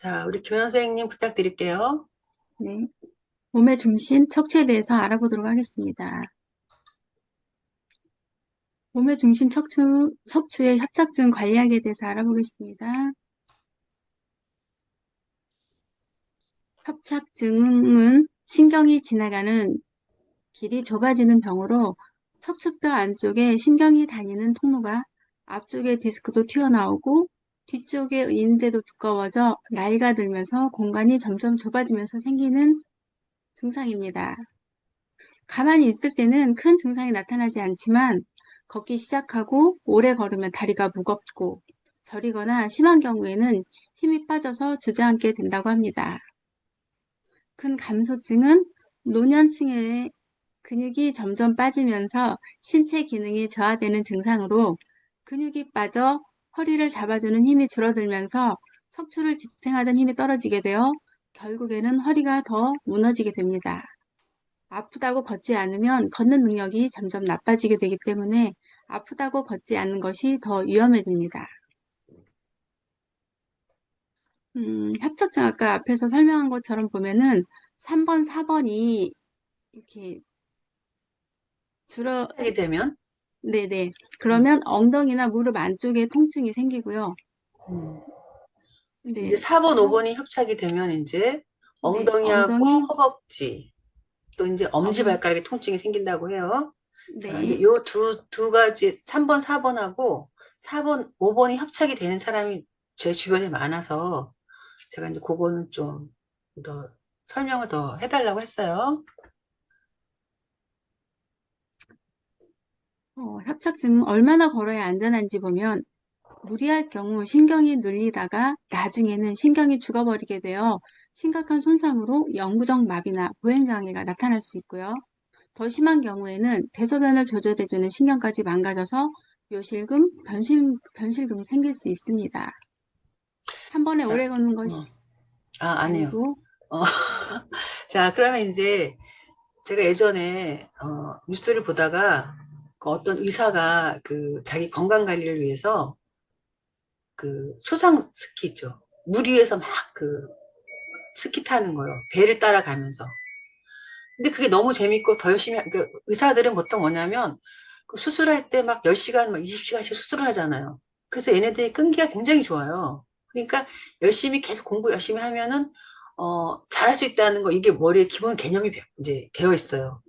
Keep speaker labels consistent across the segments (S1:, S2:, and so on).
S1: 자, 우리 교양 선생님 부탁드릴게요.
S2: 네. 몸의 중심, 척추에 대해서 알아보도록 하겠습니다. 몸의 중심 척추의 협착증 관리학에 대해서 알아보겠습니다. 협착증은 신경이 지나가는 길이 좁아지는 병으로 척추뼈 안쪽에 신경이 다니는 통로가 앞쪽에 디스크도 튀어나오고 뒤쪽에 인대도 두꺼워져 나이가 들면서 공간이 점점 좁아지면서 생기는 증상입니다. 가만히 있을 때는 큰 증상이 나타나지 않지만 걷기 시작하고 오래 걸으면 다리가 무겁고 저리거나 심한 경우에는 힘이 빠져서 주저앉게 된다고 합니다. 근감소증은 노년층의 근육이 점점 빠지면서 신체 기능이 저하되는 증상으로 근육이 빠져 허리를 잡아주는 힘이 줄어들면서 척추를 지탱하던 힘이 떨어지게 되어 결국에는 허리가 더 무너지게 됩니다. 아프다고 걷지 않으면 걷는 능력이 점점 나빠지게 되기 때문에 아프다고 걷지 않는 것이 더 위험해집니다. 협착증 아까 앞에서 설명한 것처럼 보면은 3번, 4번이 이렇게 줄어,
S1: 하게 되면,
S2: 네네.
S1: 음,
S2: 그러면 엉덩이나 무릎 안쪽에 통증이 생기고요.
S1: 음, 이제
S2: 네.
S1: 4번, 5번이 협착이 되면 이제
S2: 네.
S1: 엉덩이하고
S2: 엉덩이,
S1: 허벅지, 또 이제
S2: 엄,
S1: 엄지발가락에 통증이 생긴다고 해요. 자, 근데
S2: 네.
S1: 요 두 가지, 3번, 4번하고 4번, 5번이 협착이 되는 사람이 제 주변에 많아서 제가 이제 그거는 좀 더 설명을 더 해달라고 했어요.
S2: 협착증은 얼마나 걸어야 안전한지 보면 무리할 경우 신경이 눌리다가 나중에는 신경이 죽어버리게 되어 심각한 손상으로 영구적 마비나 보행장애가 나타날 수 있고요. 더 심한 경우에는 대소변을 조절해주는 신경까지 망가져서 묘실금, 변실금이 생길 수 있습니다. 한 번에
S1: 자,
S2: 오래 걷는
S1: 어,
S2: 것이
S1: 안 해요.
S2: 아니고,
S1: 어, 자, 그러면 이제 제가 예전에 뉴스를 보다가 그 어떤 의사가 그 자기 건강 관리를 위해서 그 수상 스키 있죠. 물 위에서 막 그 스키 타는 거요. 배를 따라가면서. 근데 그게 너무 재밌고 더 열심히 그 의사들은 보통 뭐냐면 그 수술할 때 막 10시간, 막 20시간씩 수술을 하잖아요. 그래서 얘네들이 끈기가 굉장히 좋아요. 그러니까 열심히 계속 공부 열심히 하면은 잘할 수 있다는 거 이게 머리에 기본 개념이 이제 되어 있어요.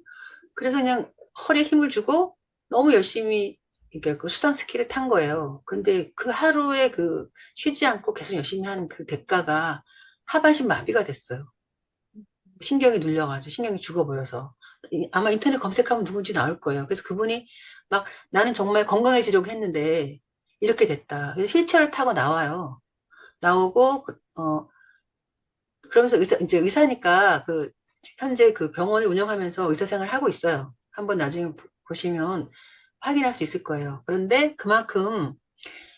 S1: 그래서 그냥 허리에 힘을 주고 너무 열심히 그러니까 그 수상 스키를 탄 거예요. 근데 그 하루에 그 쉬지 않고 계속 열심히 하는 그 대가가 하반신 마비가 됐어요. 신경이 눌려가지고 신경이 죽어버려서 아마 인터넷 검색하면 누군지 나올 거예요. 그래서 그분이 막 나는 정말 건강해지려고 했는데 이렇게 됐다. 그래서 휠체어를 타고 나와요. 나오고 그러면서 이제 의사니까 그 현재 그 병원을 운영하면서 의사 생활을 하고 있어요. 한번 나중에 보시면 확인할 수 있을 거예요. 그런데 그만큼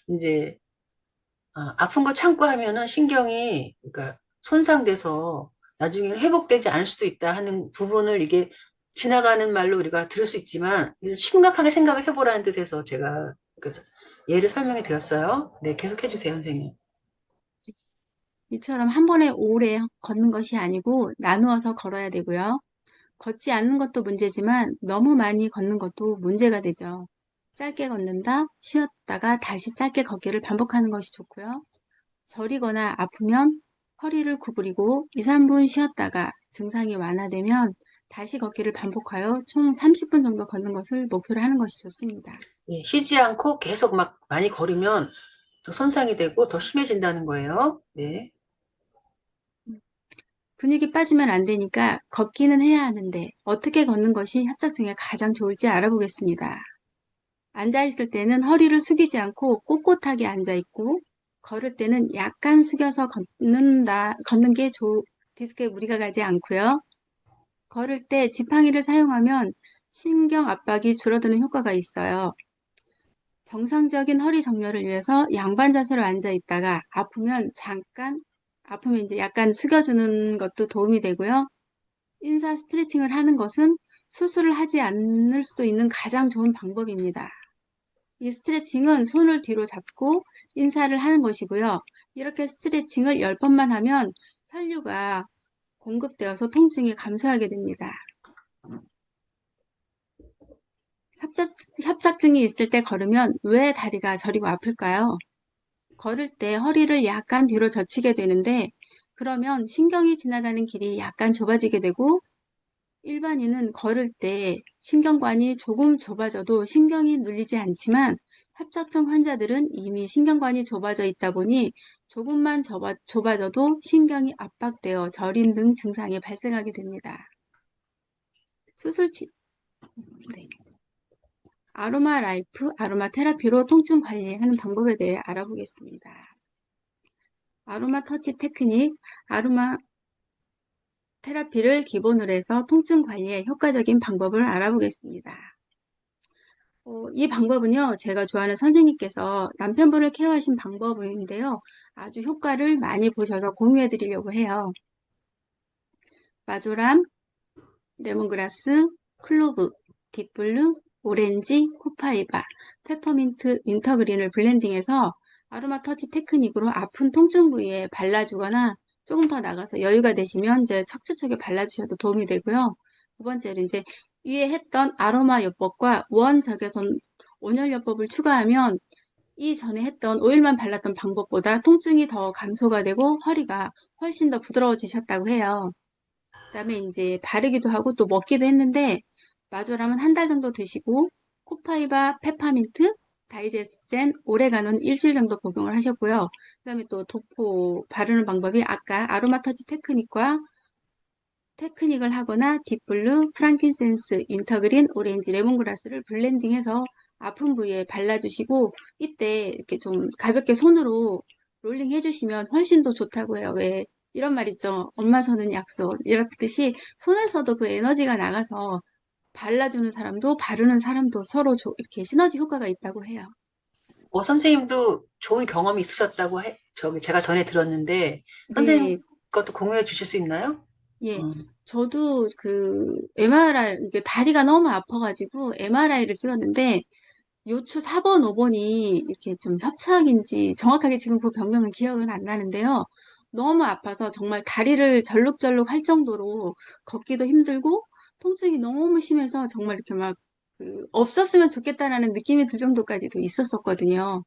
S1: 이제 아픈 거 참고 하면은 신경이 그러니까 손상돼서 나중에 회복되지 않을 수도 있다 하는 부분을 이게 지나가는 말로 우리가 들을 수 있지만 심각하게 생각을 해보라는 뜻에서 제가 그래서 예를 설명해 드렸어요. 네, 계속 해주세요, 선생님.
S2: 이처럼 한 번에 오래 걷는 것이 아니고 나누어서 걸어야 되고요. 걷지 않는 것도 문제지만 너무 많이 걷는 것도 문제가 되죠. 짧게 걷는다, 쉬었다가 다시 짧게 걷기를 반복하는 것이 좋고요. 저리거나 아프면 허리를 구부리고 2, 3분 쉬었다가 증상이 완화되면 다시 걷기를 반복하여 총 30분 정도 걷는 것을 목표로 하는 것이 좋습니다.
S1: 예, 쉬지 않고 계속 막 많이 걸으면 더 손상이 되고 더 심해진다는 거예요. 네.
S2: 근육이 빠지면 안 되니까 걷기는 해야 하는데 어떻게 걷는 것이 협착증에 가장 좋을지 알아보겠습니다. 앉아 있을 때는 허리를 숙이지 않고 꼿꼿하게 앉아 있고 걸을 때는 약간 숙여서 걷는 게 디스크에 무리가 가지 않고요. 걸을 때 지팡이를 사용하면 신경 압박이 줄어드는 효과가 있어요. 정상적인 허리 정렬을 위해서 양반 자세로 앉아 있다가 아프면 이제 약간 숙여주는 것도 도움이 되고요. 인사 스트레칭을 하는 것은 수술을 하지 않을 수도 있는 가장 좋은 방법입니다. 이 스트레칭은 손을 뒤로 잡고 인사를 하는 것이고요. 이렇게 스트레칭을 10번만 하면 혈류가 공급되어서 통증이 감소하게 됩니다. 협착, 협착증이 있을 때 걸으면 왜 다리가 저리고 아플까요? 걸을 때 허리를 약간 뒤로 젖히게 되는데 그러면 신경이 지나가는 길이 약간 좁아지게 되고 일반인은 걸을 때 신경관이 조금 좁아져도 신경이 눌리지 않지만 협착증 환자들은 이미 신경관이 좁아져 있다 보니 조금만 좁아져도 신경이 압박되어 저림 등 증상이 발생하게 됩니다. 수술 치, 네. 아로마 라이프, 아로마 테라피로 통증 관리하는 방법에 대해 알아보겠습니다. 아로마 터치 테크닉, 아로마 테라피를 기본으로 해서 통증 관리에 효과적인 방법을 알아보겠습니다. 이 방법은요, 제가 좋아하는 선생님께서 남편분을 케어하신 방법인데요. 아주 효과를 많이 보셔서 공유해 드리려고 해요. 마조람, 레몬그라스, 클로브, 딥블루, 오렌지, 코파이바, 페퍼민트, 윈터그린을 블렌딩해서 아로마 터치 테크닉으로 아픈 통증 부위에 발라주거나 조금 더 나가서 여유가 되시면 이제 척추쪽에 발라주셔도 도움이 되고요. 두 번째로 이제 위에 했던 아로마 요법과 원적외선 온열 요법을 추가하면 이전에 했던 오일만 발랐던 방법보다 통증이 더 감소가 되고 허리가 훨씬 더 부드러워지셨다고 해요. 그다음에 이제 바르기도 하고 또 먹기도 했는데 마조람은 한 달 정도 드시고 코파이바, 페퍼민트, 다이제스젠, 오레가노는 일주일 정도 복용을 하셨고요. 그다음에 또 도포 바르는 방법이 아까 아로마 터치 테크닉을 하거나 딥블루, 프랑킨센스, 윈터그린, 오렌지, 레몬그라스를 블렌딩해서 아픈 부위에 발라주시고 이때 이렇게 좀 가볍게 손으로 롤링 해주시면 훨씬 더 좋다고 해요. 왜 이런 말 있죠. 엄마 손은 약손. 이렇듯이 손에서도 그 에너지가 나가서 발라주는 사람도 바르는 사람도 서로 이렇게 시너지 효과가 있다고 해요.
S1: 선생님도 좋은 경험이 있으셨다고 제가 전에 들었는데, 선생님
S2: 네,
S1: 것도 공유해 주실 수 있나요?
S2: 예.
S1: 음,
S2: 저도 그 MRI, 이게 다리가 너무 아파가지고 MRI를 찍었는데 요추 4번, 5번이 이렇게 좀 협착인지 정확하게 지금 그 병명은 기억은 안 나는데요. 너무 아파서 정말 다리를 절룩절룩 할 정도로 걷기도 힘들고 통증이 너무 심해서 정말 이렇게 막 없었으면 좋겠다라는 느낌이 들 정도까지도 있었었거든요.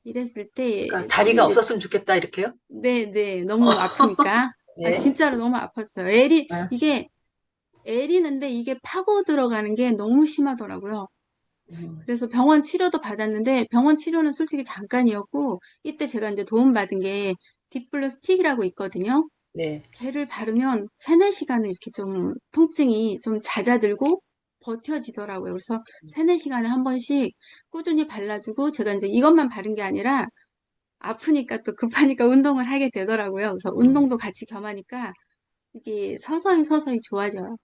S2: 이랬을
S1: 그러니까
S2: 때 저도
S1: 다리가
S2: 이제
S1: 없었으면 좋겠다, 이렇게요?
S2: 네, 네, 너무 아프니까 아
S1: 네.
S2: 진짜로 너무 아팠어요.
S1: 아,
S2: 이게 애리는데 이게 파고 들어가는 게 너무 심하더라고요.
S1: 음,
S2: 그래서 병원 치료도 받았는데 병원 치료는 솔직히 잠깐이었고 이때 제가 이제 도움받은 게 딥블루 스틱이라고 있거든요.
S1: 네.
S2: 걔를 바르면 3, 4시간은 이렇게 좀 통증이 좀 잦아들고 버텨지더라고요. 그래서 3, 4시간에 한 번씩 꾸준히 발라주고 제가 이제 이것만 바른 게 아니라 아프니까 또 급하니까 운동을 하게 되더라고요. 그래서
S1: 음,
S2: 운동도 같이 겸하니까 이게 서서히 서서히 좋아져요.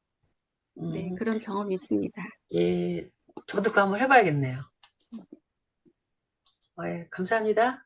S2: 네,
S1: 음,
S2: 그런 경험이 있습니다.
S1: 예. 저도 그거 한번 해봐야겠네요. 예, 감사합니다.